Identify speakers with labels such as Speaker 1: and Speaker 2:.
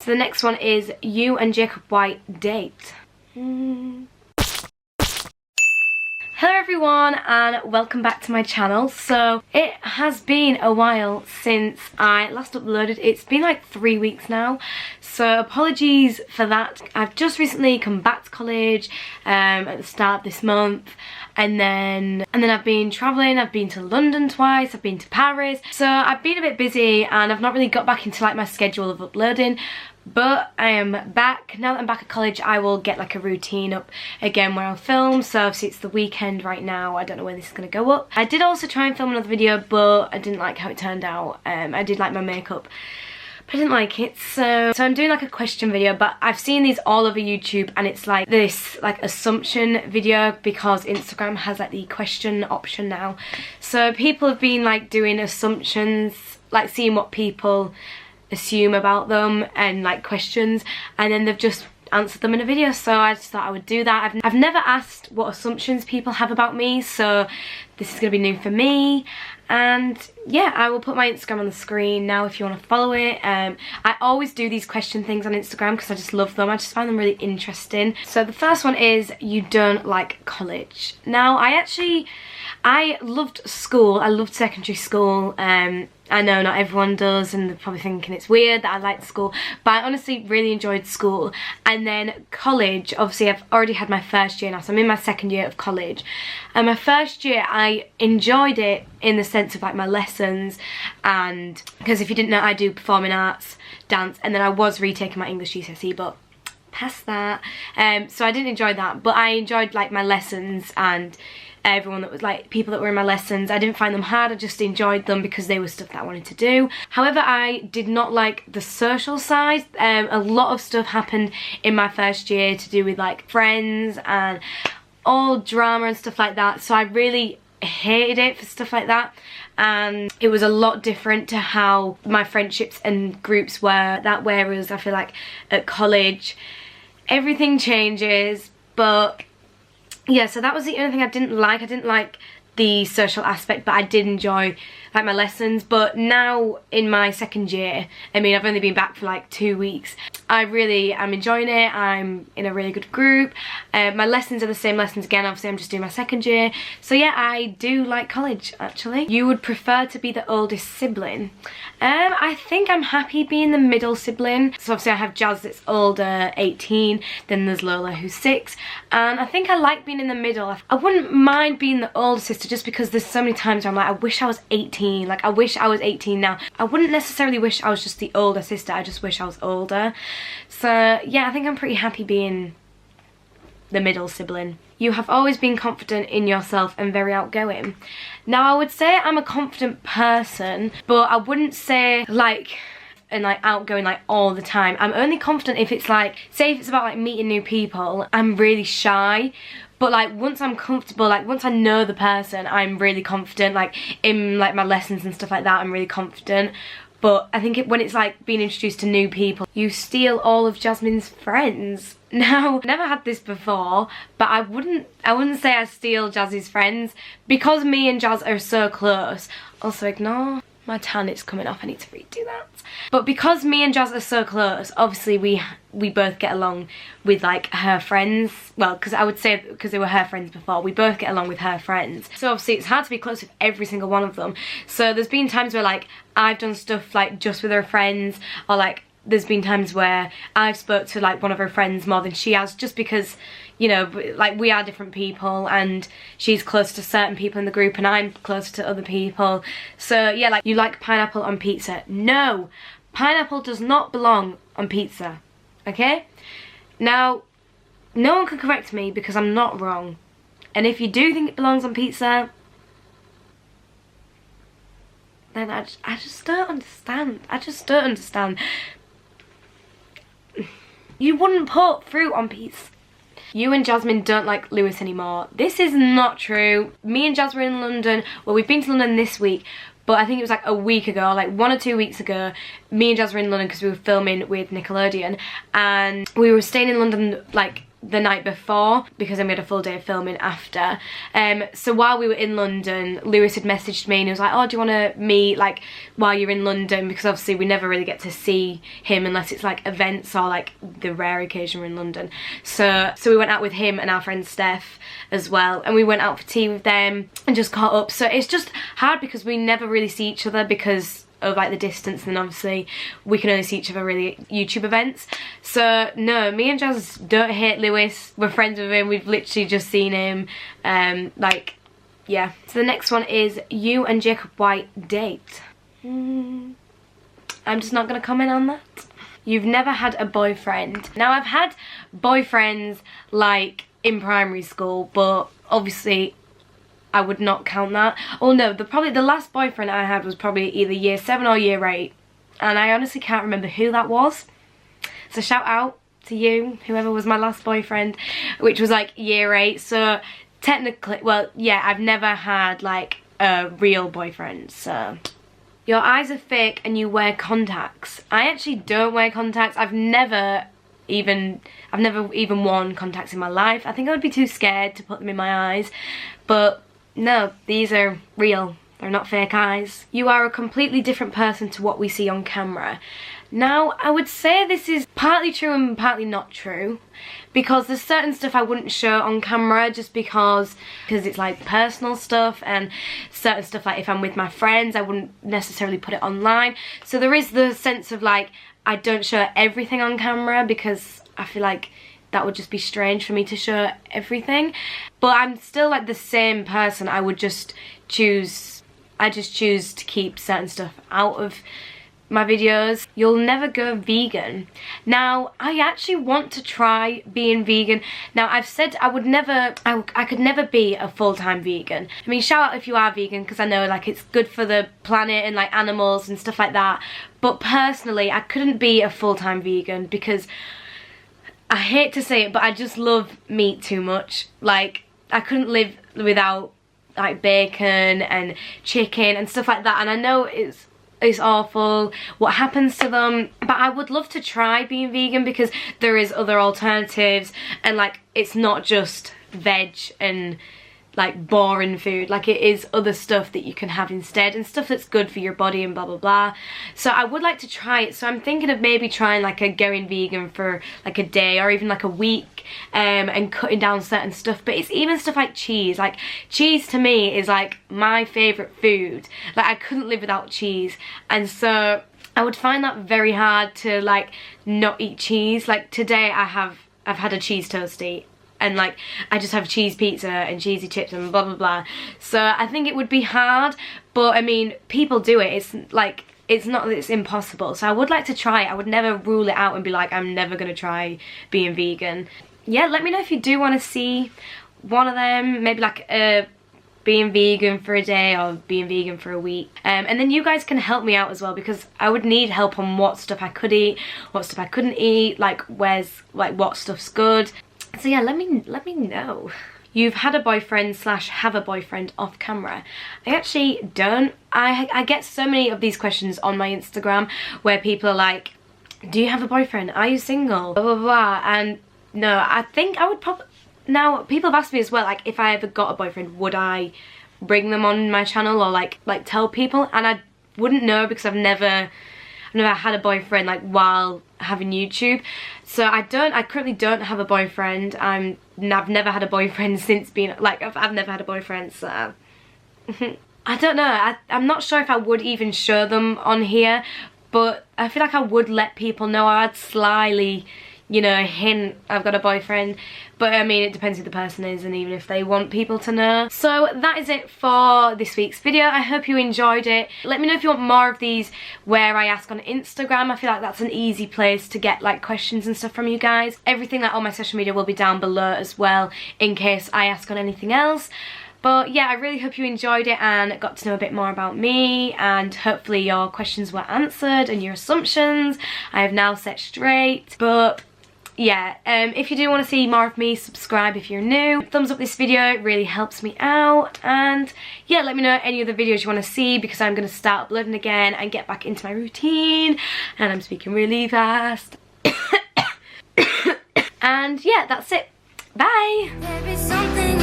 Speaker 1: So the next one is you and Jacob White date. Hello everyone and welcome back to my channel. So it has been a while since I last uploaded. It's been like 3 weeks now, so apologies for that. I've just recently come back to college at the start of this month, and then I've been travelling. I've been to London twice, I've been to Paris, so I've been a bit busy and I've not really got back into like my schedule of uploading. But I am back. Now that I'm back at college, I will get like a routine up again where I'll film. So obviously it's the weekend right now. I don't know when this is going to go up. I did also try and film another video, but I didn't like how it turned out. I did like my makeup, but I didn't like it. So I'm doing like a question video, but I've seen these all over YouTube, and it's like this like assumption video because Instagram has like the question option now. So people have been like doing assumptions, like seeing what people assume about them and like questions, and then they've just answered them in a video. So I just thought I would do that. I've never asked what assumptions people have about me, so this is gonna be new for me. And yeah, I will put my Instagram on the screen now if you want to follow it. I always do these question things on Instagram because I just love them. I just find them really interesting. So the first one is, you don't like college. Now I loved school. I loved secondary school. I know not everyone does, and they're probably thinking it's weird that I liked school, but I honestly really enjoyed school. And then college, obviously I've already had my first year now, so I'm in my second year of college. And my first year I enjoyed it in the sense of like my lessons, and because if you didn't know, I do performing arts, dance, and then I was retaking my English GCSE, but past that. So I didn't enjoy that, but I enjoyed like my lessons and everyone that was like people that were in my lessons. I didn't find them hard, I just enjoyed them because they were stuff that I wanted to do. However, I did not like the social side. A lot of stuff happened in my first year to do with like friends and all drama and stuff like that, so I really hated it for stuff like that. And it was a lot different to how my friendships and groups were, whereas I feel like at college everything changes. But yeah, so that was the only thing I didn't like. I didn't like the social aspect, but I did enjoy like my lessons. But now in my second year, I mean I've only been back for like 2 weeks, I really am enjoying it. I'm in a really good group. My lessons are the same lessons again, obviously I'm just doing my second year. So yeah, I do like college actually. You would prefer to be the oldest sibling. I think I'm happy being the middle sibling. So obviously I have Jazz that's older, 18, then there's Lola who's 6, and I think I like being in the middle. I wouldn't mind being the older sister just because there's so many times where I'm like, I wish I was 18, like I wish I was 18 now. I wouldn't necessarily wish I was just the older sister, I just wish I was older. So yeah, I think I'm pretty happy being the middle sibling. You have always been confident in yourself and very outgoing. Now I would say I'm a confident person, but I wouldn't say like outgoing like all the time. I'm only confident if it's like, say if it's about like meeting new people, I'm really shy. But like once I'm comfortable, like once I know the person, I'm really confident. Like in like my lessons and stuff like that, I'm really confident. But I think when it's like being introduced to new people, you steal all of Jasmine's friends. Now, never had this before, but I wouldn't say I steal Jazzy's friends because me and Jazz are so close. Also ignore my tan, it's coming off, I need to redo that. But because me and Jazz are so close, obviously we both get along with like her friends. Well, because I would say because they were her friends before, we both get along with her friends. So obviously it's hard to be close with every single one of them. So there's been times where like I've done stuff like just with her friends, or like there's been times where I've spoke to like one of her friends more than she has, just because, you know, like we are different people and she's close to certain people in the group and I'm closer to other people. So yeah, like, you like pineapple on pizza? No, pineapple does not belong on pizza, okay? Now, no one can correct me because I'm not wrong. And if you do think it belongs on pizza, then I just don't understand. I just don't understand. You wouldn't put fruit on pizza. You and Jasmine don't like Lewis anymore. This is not true. Me and Jazz were in London. Well, we've been to London this week, but I think it was like a week ago, like 1 or 2 weeks ago, me and Jazz were in London because we were filming with Nickelodeon, and we were staying in London like the night before, because then we had a full day of filming after. So while we were in London, Lewis had messaged me and he was like, oh, do you want to meet like while you're in London, because obviously we never really get to see him unless it's like events or like the rare occasion we're in London. So we went out with him and our friend Steph as well, and we went out for tea with them and just caught up. So it's just hard because we never really see each other because of like the distance, and then obviously we can only see each other really at YouTube events. So no, me and Jazz don't hate Lewis, we're friends with him, we've literally just seen him, like, yeah. So the next one is, you and Jacob White date. I'm just not gonna comment on that. You've never had a boyfriend. Now I've had boyfriends like in primary school, but obviously I would not count that. Oh no, probably the last boyfriend I had was probably either year 7 or year 8, and I honestly can't remember who that was. So shout out to you, whoever was my last boyfriend, which was like year 8. So technically, well, yeah, I've never had like a real boyfriend. So your eyes are fake and you wear contacts. I actually don't wear contacts. I've never even worn contacts in my life. I think I would be too scared to put them in my eyes, but no, these are real. They're not fake eyes. You are a completely different person to what we see on camera. Now, I would say this is partly true and partly not true, because there's certain stuff I wouldn't show on camera just because it's like personal stuff, and certain stuff like if I'm with my friends I wouldn't necessarily put it online. So there is the sense of like, I don't show everything on camera because I feel like that would just be strange for me to show everything. But I'm still like the same person. I just choose to keep certain stuff out of my videos. You'll never go vegan. Now, I actually want to try being vegan. Now, I've said I could never be a full-time vegan. I mean, shout out if you are vegan, because I know like it's good for the planet and like animals and stuff like that. But personally, I couldn't be a full-time vegan because I hate to say it, but I just love meat too much. Like, I couldn't live without like bacon and chicken and stuff like that, and I know it's awful what happens to them, but I would love to try being vegan because there is other alternatives, and like it's not just veg and like boring food, like it is other stuff that you can have instead, and stuff that's good for your body and blah blah blah. So I would like to try it. So I'm thinking of maybe trying like going vegan for like a day or even like a week, and cutting down certain stuff. But it's even stuff like cheese. Like cheese to me is like my favourite food. Like I couldn't live without cheese, and so I would find that very hard to like not eat cheese. Like today I've had a cheese toastie, and like I just have cheese pizza and cheesy chips and blah blah blah. So I think it would be hard, but I mean people do it. It's like, it's not that it's impossible. So I would like to try it. I would never rule it out and be like, I'm never gonna try being vegan. Yeah, let me know if you do want to see one of them, maybe like being vegan for a day or being vegan for a week, and then you guys can help me out as well, because I would need help on what stuff I could eat, what stuff I couldn't eat, like what stuff's good. So yeah, let me know. You've had a boyfriend / have a boyfriend off camera. I actually don't. I get so many of these questions on my Instagram where people are like, do you have a boyfriend? Are you single? Blah blah blah. And no, I think I would probably, now people have asked me as well, like if I ever got a boyfriend, would I bring them on my channel or like tell people? And I wouldn't know, because I've never had a boyfriend like while having YouTube. So I currently don't have a boyfriend. I've never had a boyfriend since being like, I've never had a boyfriend, so I don't know. I'm not sure if I would even show them on here, but I feel like I would let people know. I'd slyly, you know, hint I've got a boyfriend. But I mean, it depends who the person is and even if they want people to know. So that is it for this week's video. I hope you enjoyed it. Let me know if you want more of these where I ask on Instagram. I feel like that's an easy place to get like questions and stuff from you guys. Everything like on my social media will be down below as well in case I ask on anything else. But yeah, I really hope you enjoyed it and got to know a bit more about me, and hopefully your questions were answered and your assumptions I have now set straight. But yeah, if you do want to see more of me, subscribe if you're new. Thumbs up this video, it really helps me out. And yeah, let me know any other videos you want to see, because I'm going to start uploading again and get back into my routine. And I'm speaking really fast. And yeah, that's it. Bye!